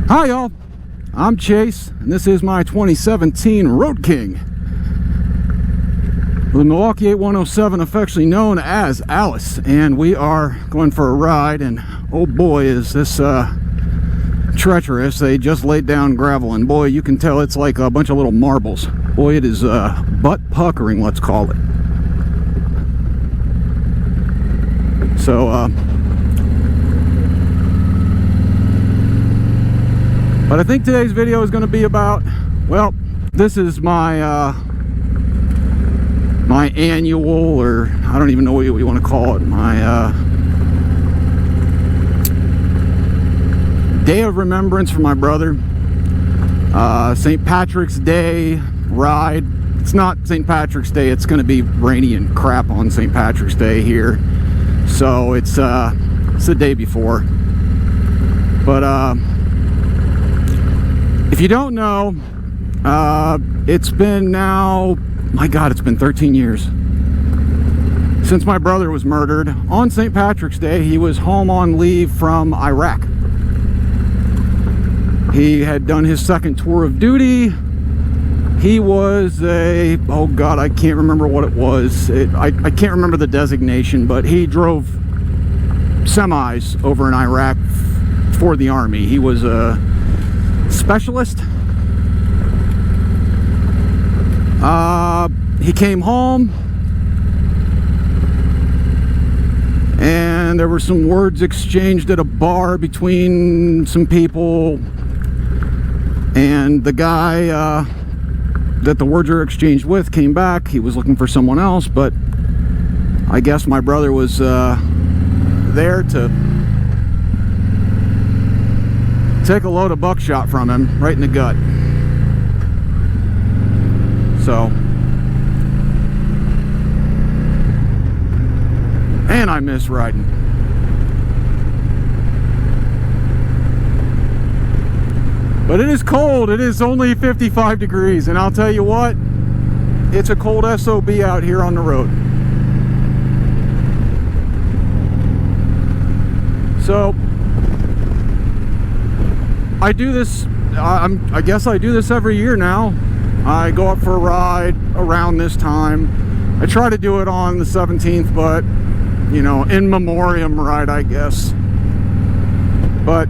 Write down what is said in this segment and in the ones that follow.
Hi y'all, I'm Chase, and this is my 2017 Road King. The Milwaukee-Eight 107, affectionately known as Alice, and we are going for a ride, and oh boy is this treacherous. They just laid down gravel, and boy, you can tell it's like a bunch of little marbles. Boy, it is butt puckering, let's call it. So but I think today's video is going to be about, well, this is my my annual, or I don't even know what you want to call it, my day of remembrance for my brother. St. Patrick's Day ride. It's not St. Patrick's Day, it's going to be rainy and crap on St. Patrick's Day here. So it's the day before. But if you don't know, it's been now, my God, it's been 13 years since my brother was murdered. On St. Patrick's Day, he was home on leave from Iraq. He had done his second tour of duty. He was a, oh God, I can't remember what it was. I can't remember the designation, but he drove semis over in Iraq for the Army. He was a specialist. He came home, and there were some words exchanged at a bar between some people, and the guy that the words were exchanged with came back. He was looking for someone else, but I guess my brother was there to take a load of buckshot from him right in the gut. So, and I miss riding. But it is cold. It is only 55 degrees, and I'll tell you what, it's a cold SOB out here on the road. So I do this, I guess I do this every year now. I go up for a ride around this time. I try to do it on the 17th, but, you know, in memoriam ride, I guess. But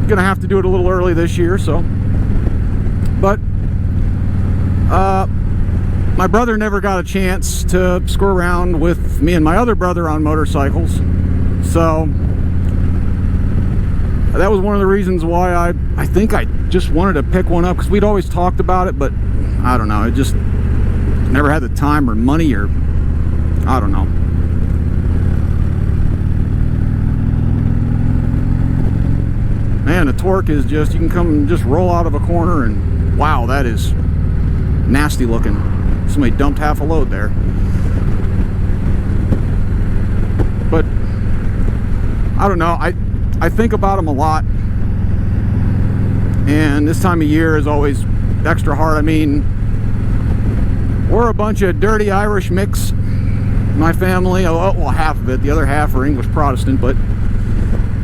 gonna have to do it a little early this year, so. But my brother never got a chance to screw around with me and my other brother on motorcycles. So that was one of the reasons why I think I just wanted to pick one up, because we'd always talked about it, but I don't know, it just never had the time or money, or I don't know. Man, the torque is just, you can come and just roll out of a corner and wow, that is nasty looking. Somebody dumped half a load there. But I don't know, I think about them a lot, and this time of year is always extra hard. I mean, we're a bunch of dirty Irish mix, my family. Well, half of it, the other half are English Protestant, but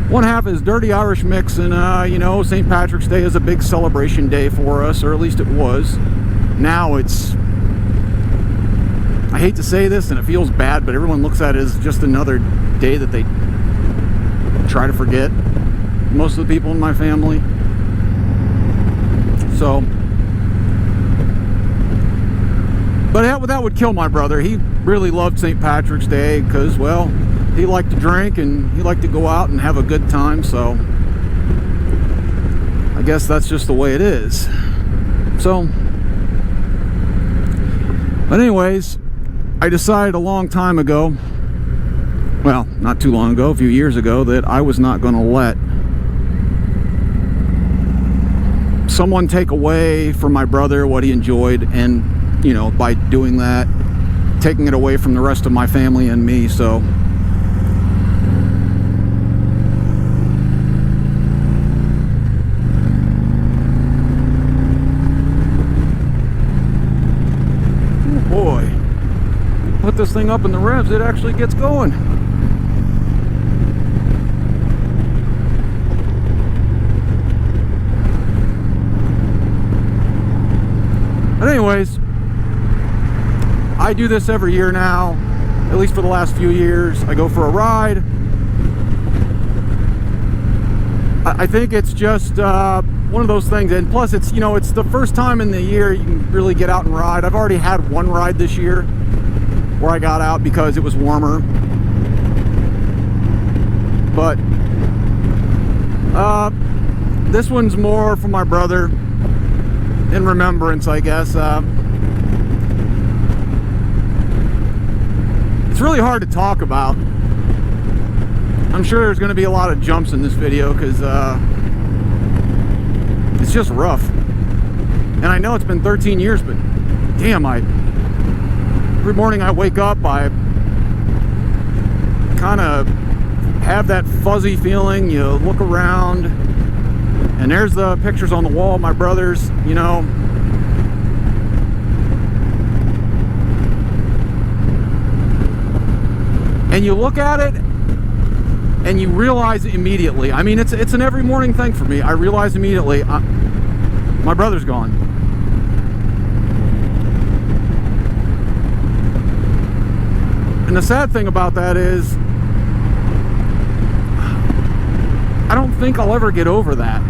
one half is dirty Irish mix, and you know, St. Patrick's Day is a big celebration day for us, or at least it was. Now it's, I hate to say this and it feels bad, but everyone looks at it as just another day that they try to forget, most of the people in my family. So, but that would kill my brother. He really loved St. Patrick's Day because, well, he liked to drink and he liked to go out and have a good time. So I guess that's just the way it is. So, but anyways, I decided a long time ago, well, not too long ago, a few years ago, that I was not going to let someone take away from my brother what he enjoyed, and, you know, by doing that, taking it away from the rest of my family and me. So oh boy, put this thing up in the revs, it actually gets going. But anyways, I do this every year now, at least for the last few years. I go for a ride. I think it's just one of those things, and plus it's, you know, it's the first time in the year you can really get out and ride. I've already had one ride this year where I got out because it was warmer. But this one's more for my brother, in remembrance, I guess. It's really hard to talk about. I'm sure there's going to be a lot of jumps in this video because it's just rough. And I know it's been 13 years, but damn, every morning I wake up, I kind of have that fuzzy feeling. You look around, and there's the pictures on the wall of my brothers, you know. And you look at it, and you realize immediately. I mean, it's an every morning thing for me. I realize immediately, my brother's gone. And the sad thing about that is, I don't think I'll ever get over that.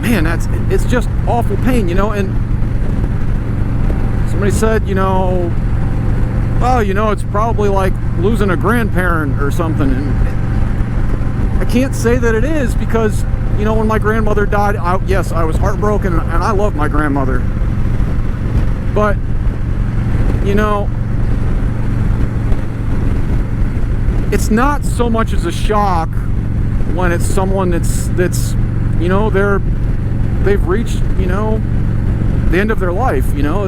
Man, it's just awful pain, you know. And somebody said, you know, well, you know, it's probably like losing a grandparent or something. And I can't say that it is because, you know, when my grandmother died, yes, I was heartbroken, and I love my grandmother. But, you know, it's not so much as a shock when it's someone that's you know, they've reached, you know, the end of their life. You know,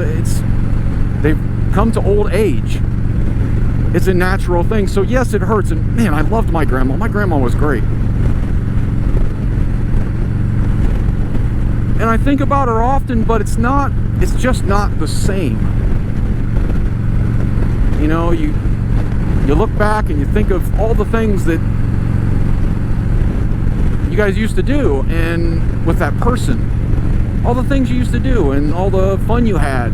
they've come to old age. It's a natural thing. So yes, it hurts. And man, I loved my grandma. My grandma was great. And I think about her often, but it's just not the same. You know, you look back and you think of all the things that you guys used to do, and with that person, all the things you used to do and all the fun you had.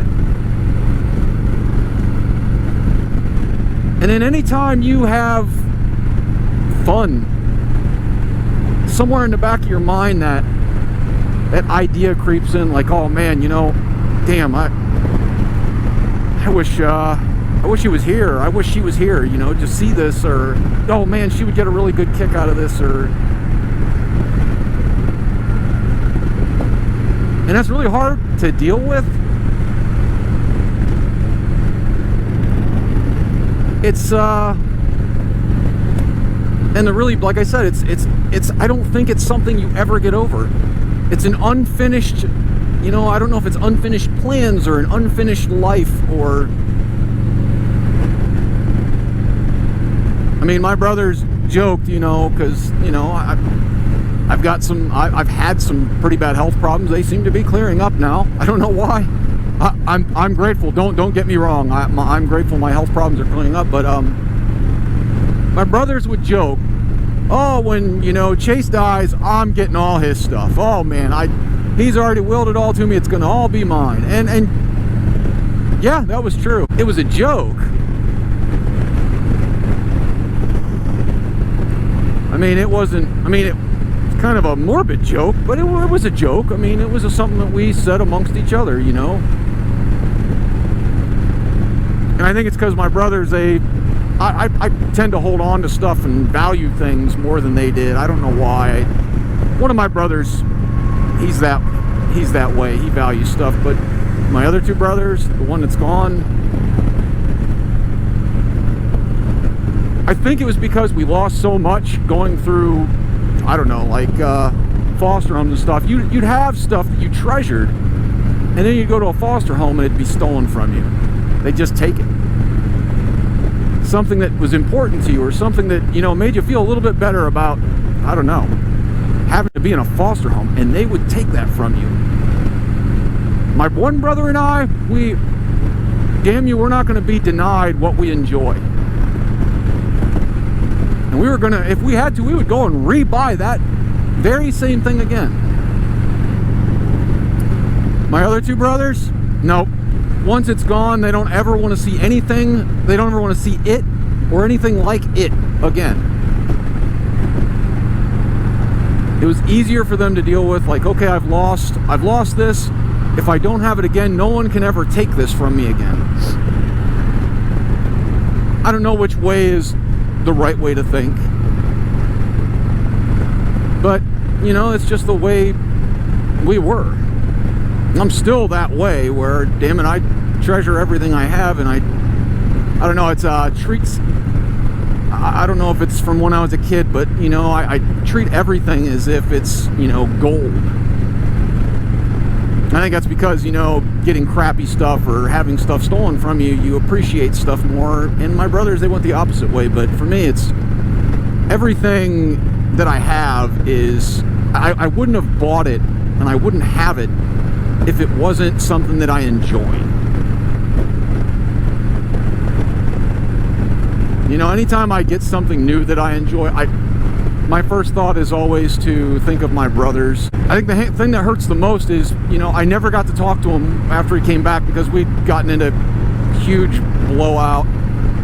And then anytime you have fun, somewhere in the back of your mind that idea creeps in, like, oh man, you know, damn, I wish he was here. I wish she was here, you know, to see this, or oh man, she would get a really good kick out of this, or. And that's really hard to deal with. It's and the really, like I said, it's I don't think it's something you ever get over. It's an unfinished, you know, I don't know if it's unfinished plans or an unfinished life, or I mean, my brothers joked, you know, because, you know, I've had some pretty bad health problems. They seem to be clearing up now. I don't know why. I'm grateful. Don't get me wrong. I'm grateful my health problems are clearing up. But my brothers would joke, oh, when, you know, Chase dies, I'm getting all his stuff. Oh man, he's already willed it all to me. It's gonna all be mine. And yeah, that was true. It was a joke. I mean, it wasn't. I mean, it's kind of a morbid joke, but it was a joke. I mean, it was something that we said amongst each other, you know. And I think it's because my brothers, I tend to hold on to stuff and value things more than they did. I don't know why. One of my brothers, he's that way. He values stuff. But my other two brothers, the one that's gone, I think it was because we lost so much going through, I don't know, like foster homes and stuff. You'd have stuff that you treasured, and then you'd go to a foster home and it'd be stolen from you. They'd just take it. Something that was important to you, or something that, you know, made you feel a little bit better about, I don't know, having to be in a foster home, and they would take that from you. My one brother and I, damn you, we're not going to be denied what we enjoy. And we were going to, if we had to, we would go and re-buy that very same thing again. My other two brothers, nope. Once it's gone, they don't ever want to see anything. They don't ever want to see it or anything like it again. It was easier for them to deal with, like, okay, I've lost this. If I don't have it again, no one can ever take this from me again. I don't know which way is the right way to think. But, you know, it's just the way we were. I'm still that way where, damn it, I treasure everything I have, and I don't know, it's treats. I don't know if it's from when I was a kid, but, you know, I treat everything as if it's, you know, gold. I think that's because, you know, getting crappy stuff or having stuff stolen from you, you appreciate stuff more. And my brothers, they went the opposite way. But for me, it's everything that I have is, I wouldn't have bought it and I wouldn't have it if it wasn't something that I enjoy. You know, anytime I get something new that I enjoy, my first thought is always to think of my brothers. I think the thing that hurts the most is, you know, I never got to talk to him after he came back because we'd gotten into a huge blowout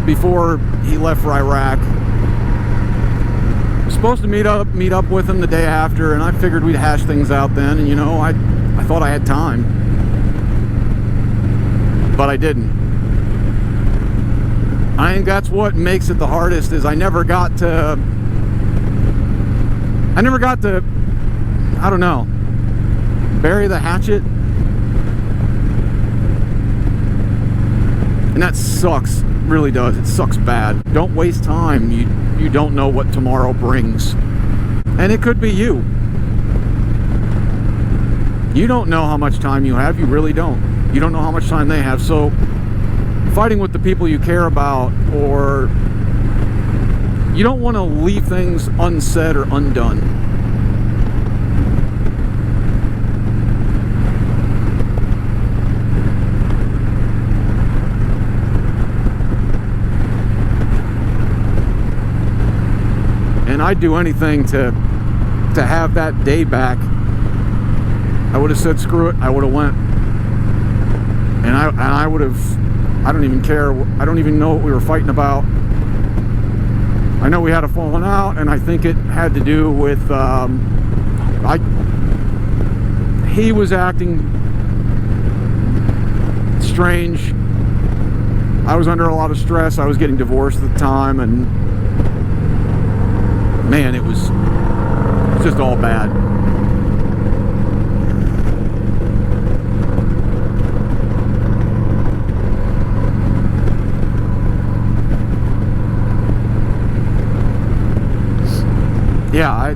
before he left for Iraq. I was supposed to meet up with him the day after, and I figured we'd hash things out then, and, you know, I thought I had time, but I didn't. I think that's what makes it the hardest, is I never got to, I don't know, bury the hatchet. And that sucks, really does. It sucks bad. Don't waste time. You don't know what tomorrow brings. And it could be you. You don't know how much time you have. You really don't. You don't know how much time they have. So fighting with the people you care about, or you don't want to leave things unsaid or undone. And I'd do anything to have that day back. I would have said screw it. I would have went, and I would have. I don't even care. I don't even know what we were fighting about. I know we had a falling out, and I think it had to do with he was acting strange. I was under a lot of stress. I was getting divorced at the time, and man, it was just all bad. Yeah,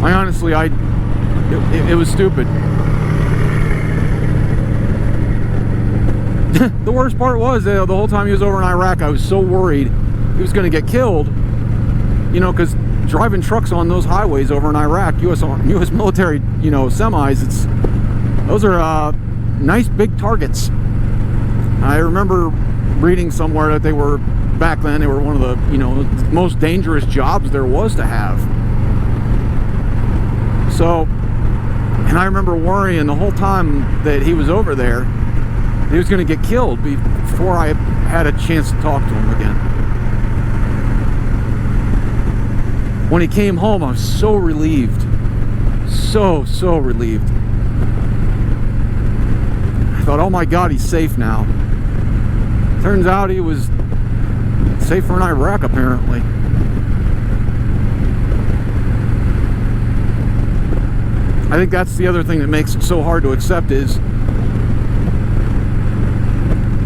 I honestly, it was stupid. The worst part was, the whole time he was over in Iraq, I was so worried he was going to get killed. You know, because driving trucks on those highways over in Iraq, U.S. military, you know, semis, those are nice big targets. I remember reading somewhere that they were, back then, they were one of the, you know, most dangerous jobs there was to have. So, and I remember worrying the whole time that he was over there, he was going to get killed before I had a chance to talk to him again. When he came home, I was so relieved. So relieved. I thought, oh my God, he's safe now. Turns out he was safer in Iraq, apparently. I think that's the other thing that makes it so hard to accept is,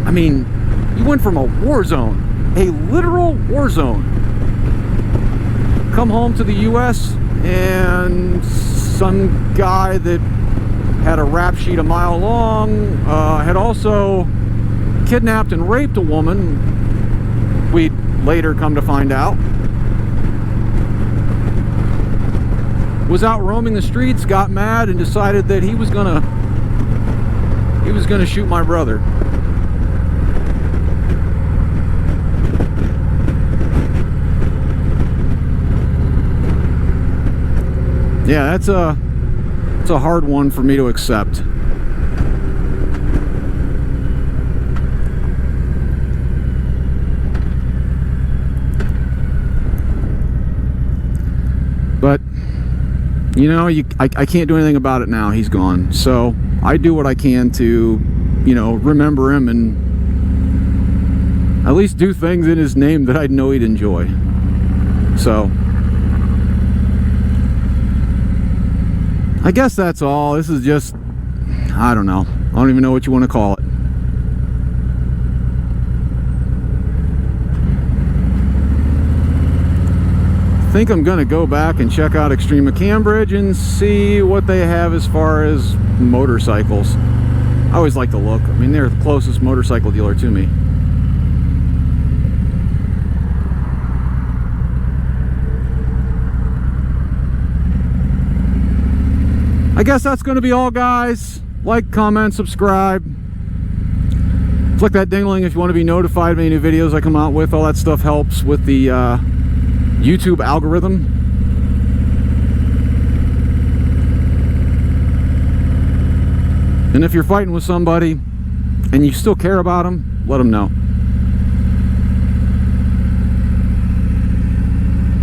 I mean, you went from a war zone, a literal war zone, come home to the U.S., and some guy that had a rap sheet a mile long had also kidnapped and raped a woman, we'd later come to find out, was out roaming the streets, got mad, and decided that he was gonna shoot my brother. Yeah, it's a hard one for me to accept. But you know, I can't do anything about it now. He's gone. So I do what I can to, you know, remember him and at least do things in his name that I know he'd enjoy. So I guess that's all. This is just, I don't know. I don't even know what you want to call it. I think I'm going to go back and check out Extreme of Cambridge and see what they have as far as motorcycles. I always like to look. I mean, they're the closest motorcycle dealer to me. I guess that's going to be all, guys. Like, comment, subscribe. Click that ding-a-ling if you want to be notified of any new videos I come out with. All that stuff helps with the YouTube algorithm. And if you're fighting with somebody and you still care about them, let them know.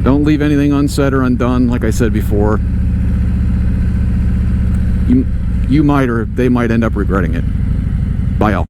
Don't leave anything unsaid or undone, like I said before. You might, or they might end up regretting it. Bye, y'all.